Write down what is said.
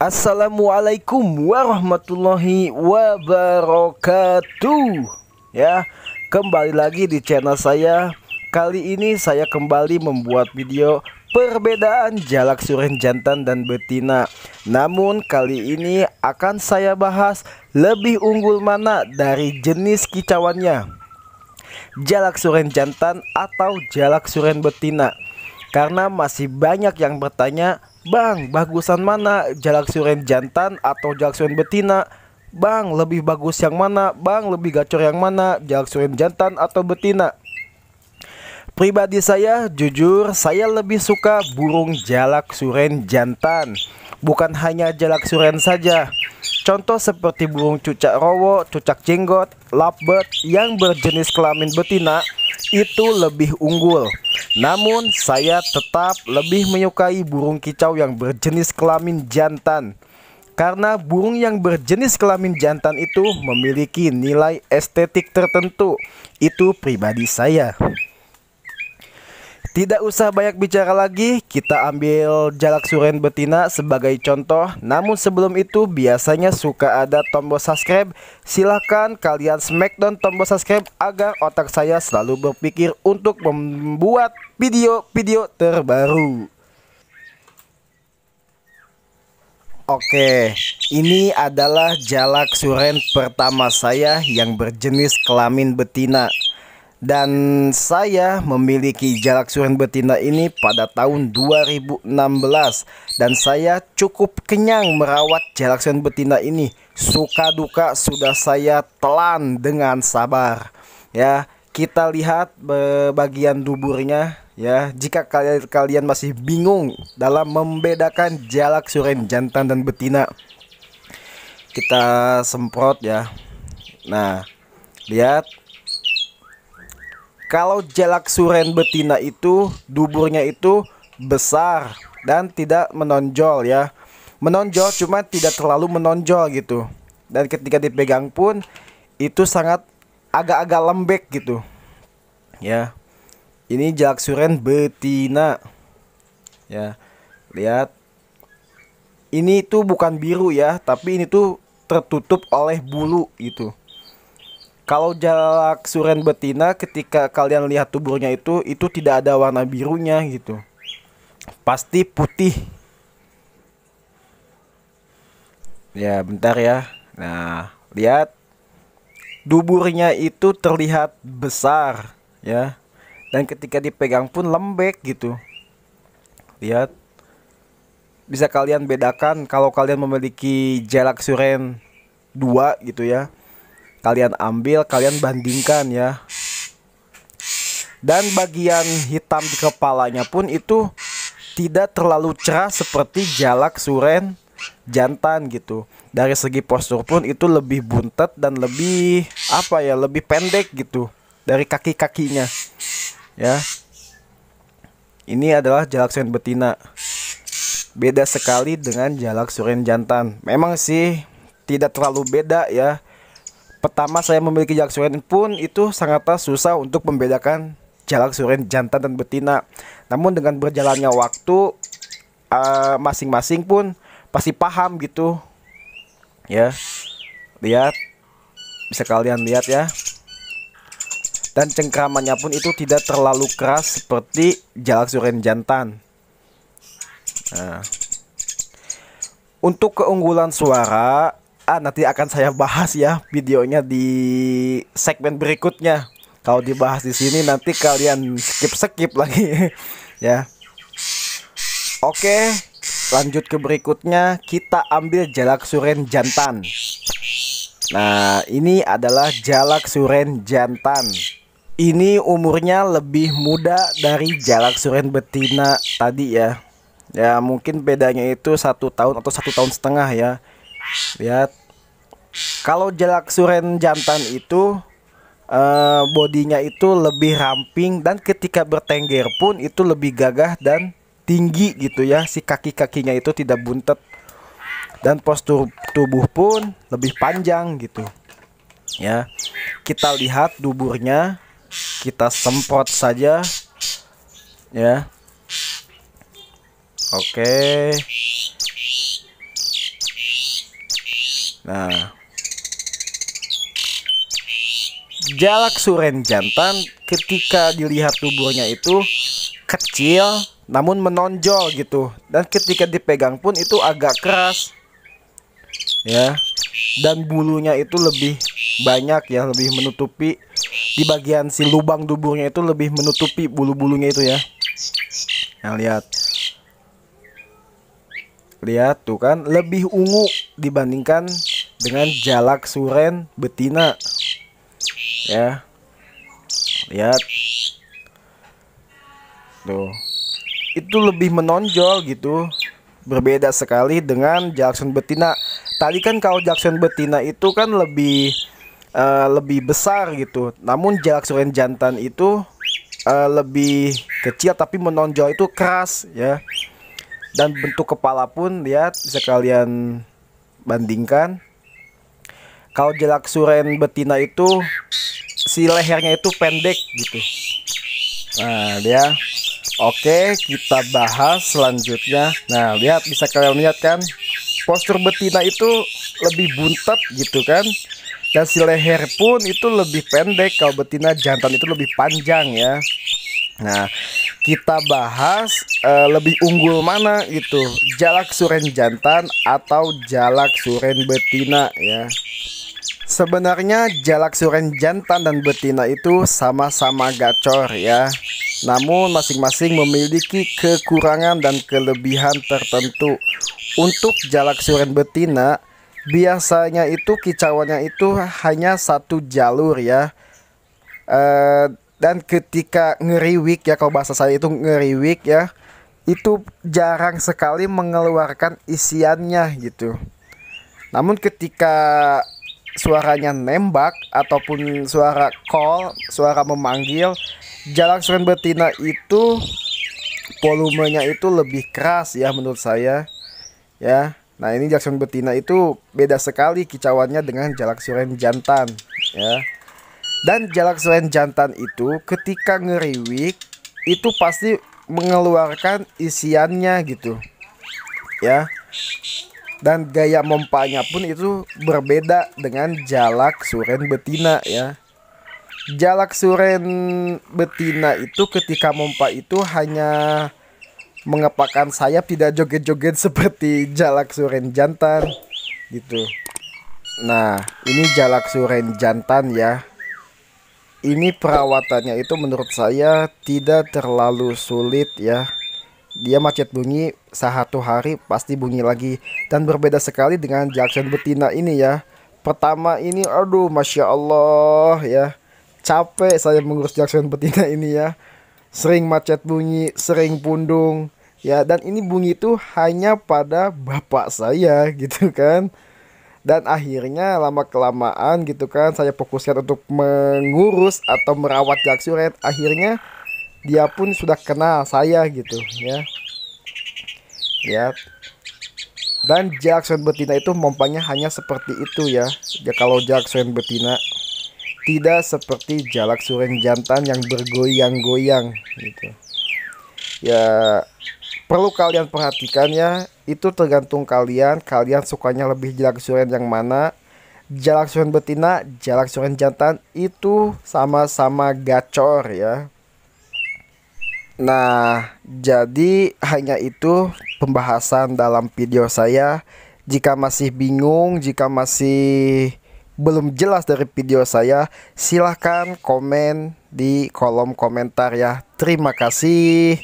Assalamualaikum warahmatullahi wabarakatuh. Ya, kembali lagi di channel saya. Kali ini saya kembali membuat video perbedaan jalak suren jantan dan betina. Namun kali ini akan saya bahas lebih unggul mana dari jenis kicauannya, jalak suren jantan atau jalak suren betina. Karena masih banyak yang bertanya, "Bang, bagusan mana, jalak suren jantan atau jalak suren betina? Bang, lebih bagus yang mana? Bang, lebih gacor yang mana, jalak suren jantan atau betina?" Pribadi saya, jujur saya lebih suka burung jalak suren jantan. Bukan hanya jalak suren saja. Contoh seperti burung cucak rowo, cucak jenggot, lovebird yang berjenis kelamin betina itu lebih unggul. Namun saya tetap lebih menyukai burung kicau yang berjenis kelamin jantan. Karena burung yang berjenis kelamin jantan itu memiliki nilai estetik tertentu. Itu pribadi saya. Tidak usah banyak bicara lagi, kita ambil jalak suren betina sebagai contoh. Namun sebelum itu biasanya suka ada tombol subscribe. Silahkan kalian smackdown tombol subscribe agar otak saya selalu berpikir untuk membuat video-video terbaru. Oke, ini adalah jalak suren pertama saya yang berjenis kelamin betina. Dan saya memiliki jalak suren betina ini pada tahun 2016. Dan saya cukup kenyang merawat jalak suren betina ini. Suka duka sudah saya telan dengan sabar. Ya, kita lihat bagian duburnya. Ya, jika kalian masih bingung dalam membedakan jalak suren jantan dan betina, kita semprot ya. Nah, lihat. Kalau jalak suren betina itu duburnya itu besar dan tidak menonjol ya. Menonjol cuma tidak terlalu menonjol gitu. Dan ketika dipegang pun itu sangat agak-agak lembek gitu. Ya. Ini jalak suren betina. Ya. Lihat. Ini tuh bukan biru ya, tapi ini tuh tertutup oleh bulu gitu. Kalau jalak suren betina ketika kalian lihat tuburnya itu tidak ada warna birunya gitu. Pasti putih. Ya, bentar ya. Nah, lihat. Duburnya itu terlihat besar ya. Dan ketika dipegang pun lembek gitu. Lihat. Bisa kalian bedakan kalau kalian memiliki jalak suren 2 gitu ya. Kalian ambil, kalian bandingkan ya. Dan bagian hitam di kepalanya pun itu tidak terlalu cerah seperti jalak suren jantan gitu. Dari segi postur pun itu lebih buntet dan lebih lebih pendek gitu dari kaki-kakinya. Ya. Ini adalah jalak suren betina. Beda sekali dengan jalak suren jantan. Memang sih tidak terlalu beda ya. Pertama saya memiliki jalak suren pun itu sangatlah susah untuk membedakan jalak suren jantan dan betina. Namun dengan berjalannya waktu masing-masing pun pasti paham gitu. Ya. Lihat. Bisa kalian lihat ya. Dan cengkramannya pun itu tidak terlalu keras seperti jalak suren jantan. Nah. Untuk keunggulan suara nanti akan saya bahas ya videonya di segmen berikutnya. Kalau dibahas di sini nanti kalian skip lagi ya. Oke, lanjut ke berikutnya. Kita ambil jalak suren jantan. Nah, ini adalah jalak suren jantan. Ini umurnya lebih muda dari jalak suren betina tadi ya. Ya mungkin bedanya itu 1 tahun atau 1,5 tahun ya. Lihat. Kalau jalak suren jantan itu bodinya itu lebih ramping dan ketika bertengger pun itu lebih gagah dan tinggi gitu ya. Si kaki-kakinya itu tidak buntet. Dan postur tubuh pun lebih panjang gitu. Ya. Kita lihat duburnya. Kita semprot saja. Ya. Oke. Nah, jalak suren jantan ketika dilihat tubuhnya itu kecil namun menonjol gitu, dan ketika dipegang pun itu agak keras ya, dan bulunya itu lebih banyak ya, lebih menutupi di bagian si lubang duburnya itu, lebih menutupi bulu-bulunya itu ya. Nah, lihat tuh kan, lebih ungu dibandingkan dengan jalak suren betina ya. Lihat tuh, itu lebih menonjol gitu, berbeda sekali dengan jalak suren betina. Tadi kan kalau jalak suren betina itu kan lebih besar gitu, namun jalak suren jantan itu lebih kecil tapi menonjol itu keras ya. Dan bentuk kepala pun lihat, bisa kalian bandingkan. Kalau jalak suren betina itu si lehernya itu pendek gitu. Nah dia, oke, kita bahas selanjutnya. Nah lihat, bisa kalian lihat kan, postur betina itu lebih buntet gitu kan, dan si leher pun itu lebih pendek. Kalau betina, jantan itu lebih panjang ya. Nah, kita bahas lebih unggul mana itu, jalak suren jantan atau jalak suren betina ya. Sebenarnya jalak suren jantan dan betina itu sama-sama gacor ya, namun masing-masing memiliki kekurangan dan kelebihan tertentu. Untuk jalak suren betina, biasanya itu kicauannya itu hanya satu jalur ya. Dan ketika ngeriwik ya, kalau bahasa saya itu ngeriwik ya, itu jarang sekali mengeluarkan isiannya gitu. Namun ketika suaranya nembak ataupun suara call, suara memanggil, jalak suren betina itu volumenya itu lebih keras ya menurut saya ya. Nah ini jalak suren betina itu beda sekali kicauannya dengan jalak suren jantan ya. Dan jalak suren jantan itu ketika ngeriwik itu pasti mengeluarkan isiannya gitu ya. Dan gaya mompanya pun itu berbeda dengan jalak suren betina ya. Jalak suren betina itu ketika mompa itu hanya mengepakkan sayap, tidak joget-joget seperti jalak suren jantan gitu. Nah ini jalak suren jantan ya. Ini perawatannya itu menurut saya tidak terlalu sulit ya. Dia macet bunyi, satu hari pasti bunyi lagi. Dan berbeda sekali dengan jalak suren betina ini ya. Pertama ini aduh Masya Allah ya, capek saya mengurus jalak suren betina ini ya. Sering macet bunyi, sering pundung ya. Dan ini bunyi itu hanya pada bapak saya gitu kan. Dan akhirnya lama kelamaan gitu kan, saya fokuskan untuk mengurus atau merawat jalak suren. Akhirnya dia pun sudah kenal saya gitu ya. Lihat. Dan jalak suren betina itu mompanya hanya seperti itu ya. Ya kalau jalak suren betina tidak seperti jalak suren jantan yang bergoyang-goyang gitu. Ya perlu kalian perhatikan ya. Itu tergantung kalian sukanya lebih jalak suren yang mana. Jalak suren betina, jalak suren jantan itu sama-sama gacor ya. Nah, jadi hanya itu pembahasan dalam video saya. Jika masih bingung, jika masih belum jelas dari video saya, silahkan komen di kolom komentar ya. Terima kasih.